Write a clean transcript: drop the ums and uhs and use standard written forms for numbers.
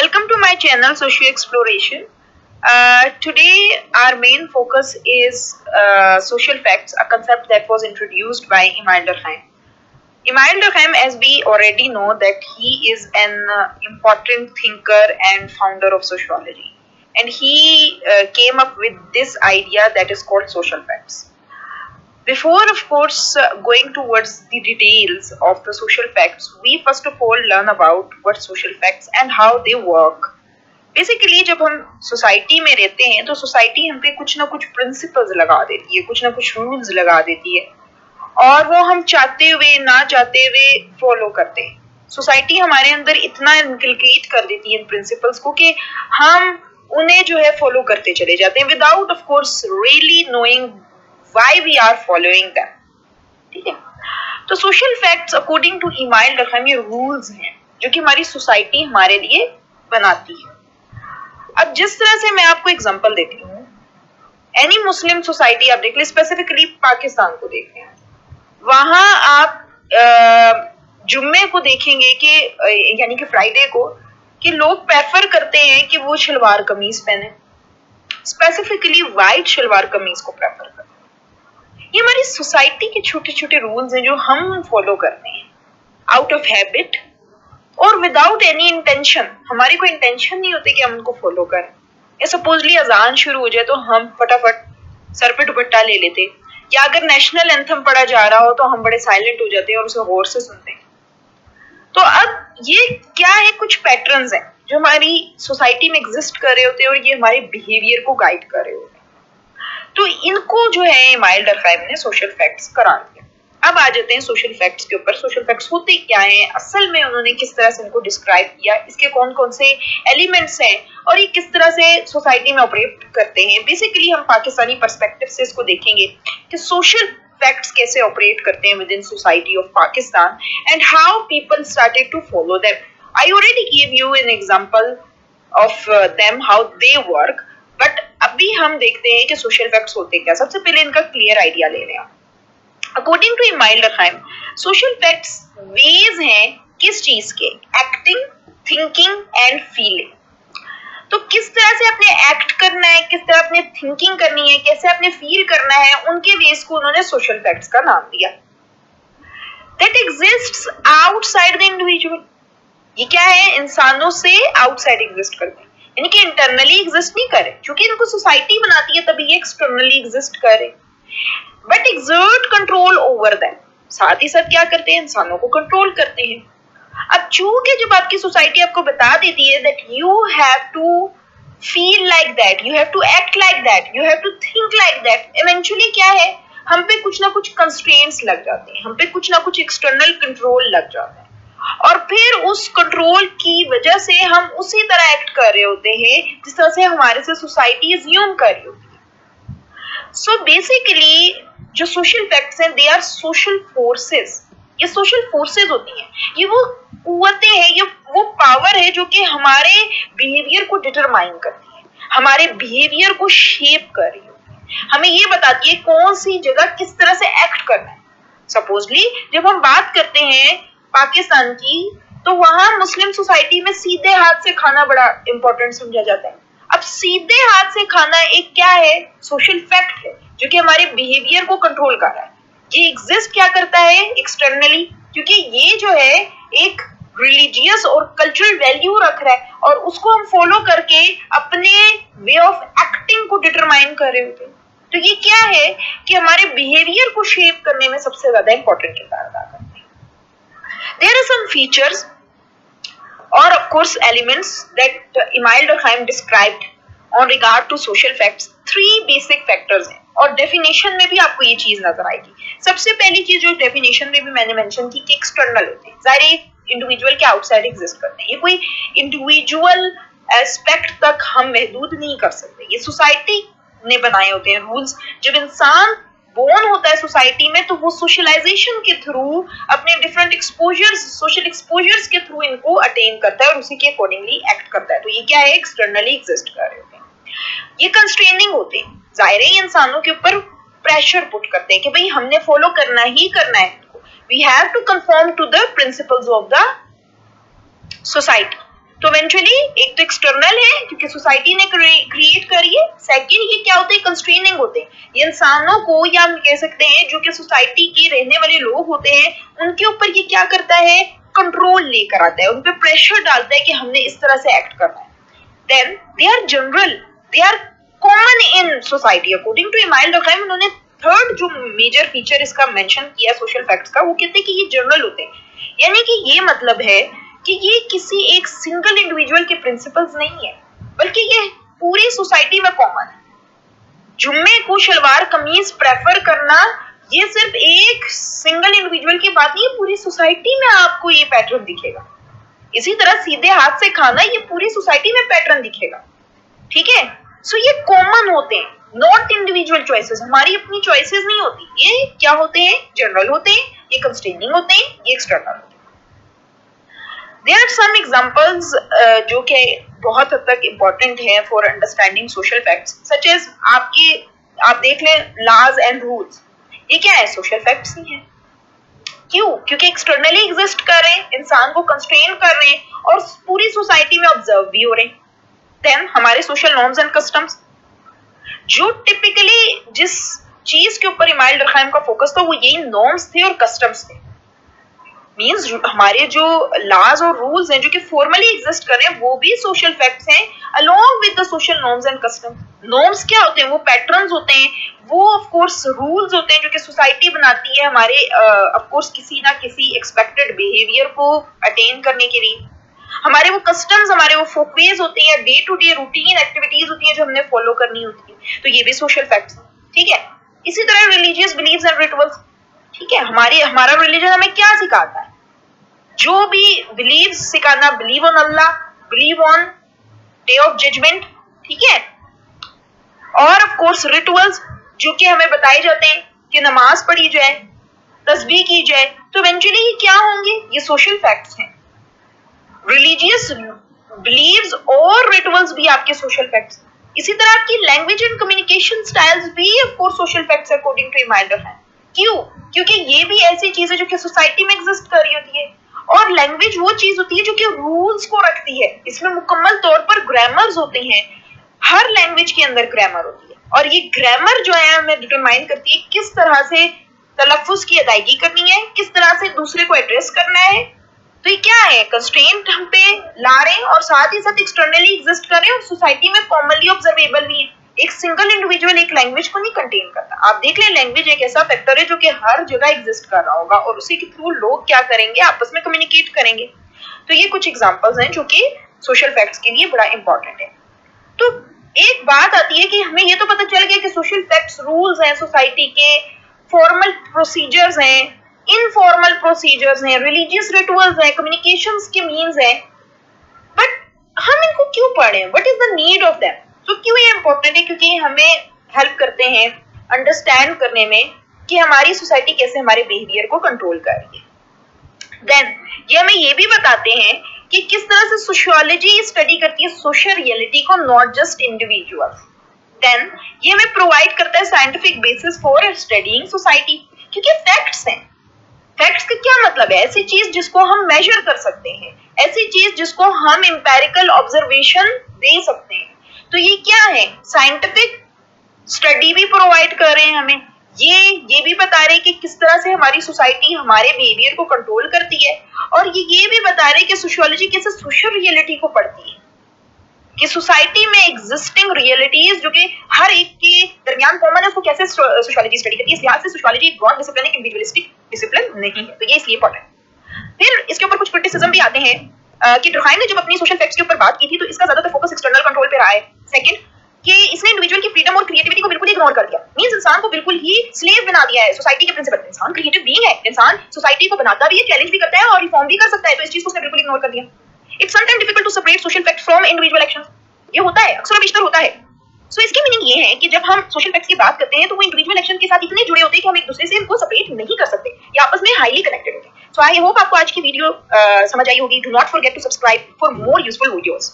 Welcome to my channel Socio Exploration. Today our main focus is social facts, a concept that was introduced by Emile Durkheim. Emile Durkheim, as we already know, that he is an important thinker and founder of sociology, and he came up with this idea that is called social facts. Before, of course, going towards the details of the social facts, we first of all learn about what social facts and how they work. Basically जब हम society में रहते हैं तो society हम पे कुछ ना कुछ प्रिंसिपल्स लगा देती है, कुछ ना कुछ रूल्स लगा देती है और वो हम चाहते हुए ना चाहते हुए फॉलो करते हैं. सोसाइटी हमारे अंदर इतना इनकलकेट कर देती है इन प्रिंसिपल्स को कि हम उन्हें जो है फॉलो करते चले जाते हैं without of course really knowing why we are following them. ठीक है, तो social facts according to Emile Durkheim ये रूल्स हैं जो कि हमारी सोसाइटी हमारे लिए बनाती है. अब जिस तरह से मैं आपको एग्जांपल देती हूँ, एनी मुस्लिम सोसाइटी आप देख ले, स्पेसिफिकली पाकिस्तान को देख रहे हैं, वहां आप जुम्मे को देखेंगे कि यानी कि फ्राइडे को कि लोग प्रेफर करते हैं कि वो शलवार कमीज पहने, स्पेसिफिकली वाइट शलवार कमीज को प्रेफर करते हैं. ये हमारी सोसाइटी के छोटे छोटे रूल्स हैं जो हम फॉलो करते हैं आउट ऑफ हैबिट और विदाउट एनी इंटेंशन. हमारी कोई इंटेंशन नहीं होती कि हम उनको फॉलो करें. या सपोजली अजान शुरू हो जाए तो हम फटाफट सर पे दुपट्टा ले लेते, या अगर नेशनल एंथम पढ़ा जा रहा हो तो हम बड़े साइलेंट हो जाते हैं और उसे गौर से सुनते हैं. तो अब ये क्या है, कुछ पैटर्न्स हैं जो हमारी सोसाइटी में एग्जिस्ट कर रहे होते हैं और ये हमारे बिहेवियर को गाइड कर रहे होते हैं. तो इनको जो है इमाइल डरकheim ने सोशल फैक्ट्स करार दिया. अब आ जाते हैं सोशल फैक्ट्स के ऊपर. सोशल फैक्ट्स होते क्या हैं, असल में उन्होंने किस तरह से इनको डिस्क्राइब किया, इसके कौन कौन से एलिमेंट्स हैं और ये किस तरह से सोसाइटी में ऑपरेट करते हैं. बेसिकली हम पाकिस्तानी पर्सपेक्टिव से इसको देखेंगे कि सोशल फैक्ट्स कैसे ऑपरेट करते हैं within society of Pakistan and how people started to follow them. I already give you an example of them how they work, but अभी हम देखते हैं कि सोशल फैक्ट्स होते क्या. सबसे पहले इनका क्लियर आइडिया ले रहे हैं. According to Emile Durkheim, social facts ways हैं किस चीज के, एक्टिंग, थिंकिंग एंड फीलिंग. तो किस तरह से अपने एक्ट करना है, किस तरह अपने थिंकिंग करनी है, कैसे अपने फील करना है, उनके वेज को उन्होंने सोशल फैक्ट्स का नाम दिया. That exists outside the individual. ये क्या है, इंसानों से आउटसाइड एग्जिस्ट करते हैं, यानी कि इंटरनली एग्जिस्ट नहीं करे, क्योंकि इनको सोसाइटी बनाती है तभी ये एक्सटर्नली एग्जिस्ट करे, but exert control over them. साथ ही साथ क्या करते हैं, इंसानों को कंट्रोल करते हैं. अब चूंकि जब आपकी सोसाइटी आपको बता देती है that you have to feel like that, you have to act like that, you have to think like that, eventually क्या है, हम पे कुछ ना कुछ कंस्ट्रेंट्स लग जाते हैं, हम पे कुछ ना कुछ एक्सटर्नल कंट्रोल लग जाता है और फिर उस कंट्रोल की वजह से हम उसी तरह एक्ट कर रहे होते हैं जिस तरह से हमारे से सोसाइटी अज्यूम कर रही होती है. सो बेसिकली जो सोशल फैक्ट्स हैं, दे आर सोशल फोर्सेस. ये सोशल फोर्सेस होती हैं, ये वो कुव्वतें हैं, ये वो पावर है जो कि हमारे बिहेवियर को डिटरमाइन करती है, हमारे बिहेवियर को शेप कर रही होती है, हमें ये बताती है कौन सी जगह किस तरह से एक्ट करना है. सपोजली जब हम बात करते हैं पाकिस्तान की, तो वहां मुस्लिम सोसाइटी में सीधे हाथ से खाना बड़ा इंपॉर्टेंट समझा जाता है. अब सीधे हाथ से खाना एक क्या है, सोशल फैक्ट है जो कि हमारे बिहेवियर को कंट्रोल कर रहा है. ये एग्जिस्ट क्या करता है एक्सटर्नली, क्योंकि ये जो है एक रिलीजियस और कल्चरल वैल्यू रख रहा है और उसको हम फॉलो करके अपने वे ऑफ एक्टिंग को डिटरमाइन कर रहे होते हैं. तो ये क्या है कि हमारे बिहेवियर को शेप करने में सबसे ज्यादा इंपॉर्टेंट किरदार अदा करते हैं. There are some features or of course elements that Emile Durkheim described on regard to social facts. 3 basic factors हैं और डेफिनेशन में भी आपको ये चीज नजर आएगी. सबसे पहली चीज जो डेफिनेशन में भी मैंने मेंशन की कि एक्सटर्नल होते हैं, जाहिर इंडिविजुअल के आउटसाइड एग्जिस्ट करते हैं. ये कोई इंडिविजुअल एस्पेक्ट तक हम महदूद नहीं कर सकते, ये सोसाइटी ने बनाए होते हैं रूल्स. जब इंसान बोर्न होता है सोसाइटी में तो वो सोशलाइजेशन के थ्रू अपने डिफरेंट एक्सपोजर्स, सोशल एक्सपोजर्स के थ्रू इनको अटेन करता है और उसी के अकॉर्डिंगली एक्ट करता है. तो ये क्या है, एक्सटर्नली एग्जिस्ट कर रहे होते हैं. ये कंस्ट्रेनिंग होते हैं, जाहिर है इंसानों के ऊपर प्रेशर पुट करते हैं कि भाई हमने फॉलो करना ही करना है, we have to confirm to the principles of the society. तो इवेंचुअली एक तो एक्सटर्नल है क्योंकि सोसाइटी ने क्रिएट करी है, सेकंड ये क्या होते हैं, कंस्ट्रेनिंग होते हैं, ये इंसानों को या हम कह सकते हैं जो कि सोसाइटी के रहने वाले लोग होते हैं उनके ऊपर ये क्या करता है, कंट्रोल लेकर आता है, उन पे प्रेशर डालता है कि हमने इस तरह से एक्ट करना है। Then they are general, they are common in society. According to Emile Durkheim उन्होंने थर्ड जो मेजर फीचर इसका मेंशन किया सोशल फैक्ट्स का, वो कहते हैं कि ये जनरल होते हैं, यानी कि ये मतलब है कि ये किसी एक सिंगल इंडिविजुअल के प्रिंसिपल्स नहीं है, बल्कि ये पूरी सोसाइटी में कॉमन है। जुम्मे को शलवार कमीज प्रेफर करना ये सिर्फ एक सिंगल इंडिविजुअल की बात नहीं है, पूरी सोसाइटी में आपको ये पैटर्न दिखेगा। इसी तरह सीधे हाथ से खाना ये पूरी सोसाइटी में पैटर्न दिखेगा, ठीक है। सो ये कॉमन होते हैं, नॉट इंडिविजुअल चॉइसेस, हमारी अपनी चॉइसेस नहीं होती, ये क्या होते हैं, जनरल होते हैं, ये कंस्ट्रेनिंग होते हैं, ये एक्सटर्नल होते हैं। There are some examples जो कि बहुत हद तक इम्पोर्टेंट है for understanding social facts, such as आप देख लें लॉज एंड रूल्स, ये क्या है, सोशल फैक्ट्स ही है। क्यों? क्योंकि एक्सटर्नली एग्जिस्ट कर रहे हैं, इंसान को कंस्ट्रेन कर रहे हैं और पूरी सोसाइटी में ऑब्जर्व भी हो रहे हैं। देन हमारे सोशल नॉर्म्स एंड कस्टम्स, जो टिपिकली जिस चीज के ऊपर इमाइल रखैम का फोकस था वो यही नॉर्म्स थे और कस्टम्स थे। मींस हमारे जो लॉज और रूल्स हैं जो कि फॉर्मली एग्जिस्ट कर रहे हैं वो भी सोशल फैक्ट्स हैं along with the social norms and custom. Norms क्या होते हैं, वो पैटर्न्स होते हैं, वो ऑफ कोर्स रूल्स होते हैं जो कि सोसाइटी बनाती है हमारे ऑफ कोर्स किसी ना किसी एक्सपेक्टेड बिहेवियर को अटेन करने के लिए। हमारे वो कस्टम्स, हमारे वो फोकवेज होते हैं, day to day routine activities होती है जो हमने फॉलो करनी होती है, तो ये भी सोशल फैक्ट्स हैं, ठीक है। इसी तरह रिलीजियस बिलीव्स एंड रिचुअल्स, ठीक है, हमारा रिलीजन हमें क्या सिखाता है, जो भी बिलीव सिखाना, believe on Allah, believe on day of judgment, ठीक है। और ऑफ कोर्स रिचुअल्स जो कि हमें बताए जाते हैं कि नमाज पढ़ी जाए, तस्बीह की जाए, तो इवेंचुअली ये क्या होंगे, ये सोशल फैक्ट्स हैं। रिलीजियस बिलीव्स और रिचुअल्स भी आपके सोशल फैक्ट्स। इसी तरह आपकी लैंग्वेज एंड कम्युनिकेशन स्टाइल्स भी of course social facts according to Emile Durkheim. क्यों? क्योंकि ये भी ऐसी चीज है जो कि सोसाइटी में एग्जिस्ट कर रही होती है, और लैंग्वेज वो चीज होती है जो कि रूल्स को रखती है, इसमें मुकम्मल तौर पर ग्रामर्स होते हैं, हर लैंग्वेज के अंदर ग्रामर होती है, और ये ग्रामर जो है हमें डिटरमाइन करती है किस तरह से तलफ्फुज की अदायगी करनी है, किस तरह से दूसरे को एड्रेस करना है। तो ये क्या है, कंस्ट्रेंट हम पे ला रहे हैं और साथ ही साथ एक्सटर्नली एग्जिस्ट कर रहे हैं और सोसाइटी में कॉमनली ऑब्जर्वेबल भी है। एक सिंगल इंडिविजुअल एक लैंग्वेज को नहीं कंटेन करता। आप देख लें, लैंग्वेज एक ऐसा फैक्टर है जो कि हर जगह एग्जिस्ट कर रहा होगा और उसी के थ्रू लोग क्या करेंगे, आपस में कम्युनिकेट करेंगे। तो ये कुछ एग्जांपल्स हैं जो कि सोशल फैक्ट्स के लिए बड़ा इंपॉर्टेंट है। तो एक बात आती है कि हमें ये तो पता चल गया कि सोशल फैक्ट्स रूल्स हैं सोसाइटी के, फॉर्मल प्रोसीजर्स हैं, इनफॉर्मल प्रोसीजर्स हैं, रिलीजियस रिचुअल्स हैं, कम्युनिकेशंस के मींस हैं, बट हम इनको क्यों पढ़ें, what is the need of them. तो क्यों ये इंपॉर्टेंट है, क्योंकि हमें हेल्प करते हैं अंडरस्टैंड करने में कि हमारी सोसाइटी कैसे हमारे बिहेवियर को कंट्रोल कर रही है। देन ये हमें ये भी बताते हैं कि किस तरह से सोशियोलॉजी स्टडी करती है सोशल रियलिटी को, नॉट जस्ट इंडिविजुअल्स। देन ये हमें प्रोवाइड करता है scientific basis for studying society, क्योंकि फैक्ट्स हैं। फैक्ट्स का क्या मतलब है, ऐसी चीज जिसको हम मेजर कर सकते हैं, ऐसी चीज जिसको हम एम्पिरिकल ऑब्जर्वेशन दे सकते हैं। तो ये क्या है, साइंटिफिक स्टडी भी प्रोवाइड कर रहे हैं हमें, ये भी बता रहे हैं कि किस तरह से हमारी सोसाइटी हमारे बिहेवियर को कंट्रोल करती है, और ये भी बता रहे हैं कि सोशियोलॉजी कैसे सोशल रियलिटी को पढ़ती है, कि सोसाइटी में एग्जिस्टिंग रियलिटीज जो कि हर एक के दरमियान कॉमन है, उसको कैसे सोशियोलॉजी स्टडी करती है। इस लिहाज से सोशियोलॉजी एक ब्रॉड डिसिप्लिन है, इंडिविजुअलिस्टिक डिसिप्लिन नहीं है, तो ये इसलिए इंपॉर्टेंट है। फिर इसके ऊपर कुछ क्रिटिसिज्म भी आते हैं कि ड्रखाइम ने जब अपनी सोशल फैक्ट्स के ऊपर बात की थी तो इसका ज्यादातर फोकस एक्सटर्नल कंट्रोल पे रहा है। सेकंड, कि इसने इंडिविजुअल की फ्रीडम और क्रिएटिविटी को बिल्कुल इग्नोर कर दिया, मींस इंसान को बिल्कुल ही स्लेव बना दिया है सोसाइटी के प्रिंसिपल। इंसान क्रिएटिव बीइंग है, इंसान सोसाइटी को बनाता भी है, चैलेंज भी करता है और रिफॉर्म भी कर सकता है, तो इस चीज को उसने बिल्कुल इग्नोर कर दिया। It's sometime difficult to separate social facts from individual actions, ये होता है, अक्सर बेशतर होता है। सो इसकी मीनिंग ये है कि जब हम सोशल फैक्ट्स की बात करते हैं तो वो इंडिविजुअल एक्शन के साथ इतने जुड़े होते हैं कि हम एक दूसरे से इनको सेपरेट नहीं कर सकते, ये आपस में हाईली कनेक्टेड होते हैं। सो आई होप आपको आज की वीडियो समझ आई होगी। Do not forget to subscribe for more useful videos.